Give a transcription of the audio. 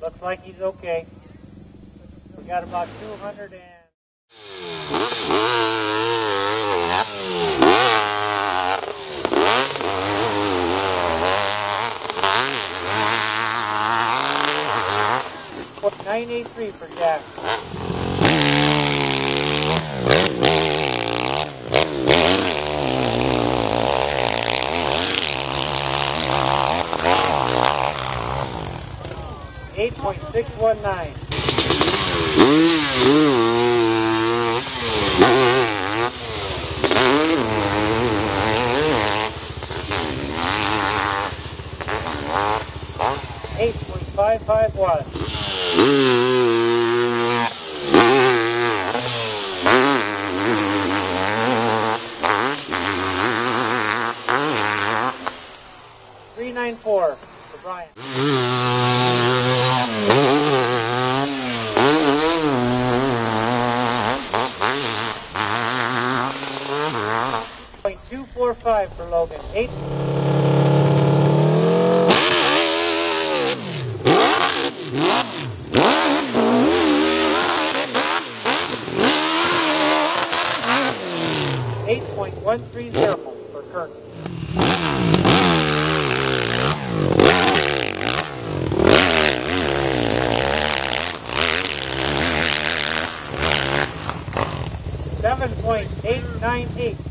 Looks like he's okay. We got about 200 and... 983 for Jack. .619. .555 watts. .394 for Brian. .245 for Logan. 8. .130 for Kirk. .7.898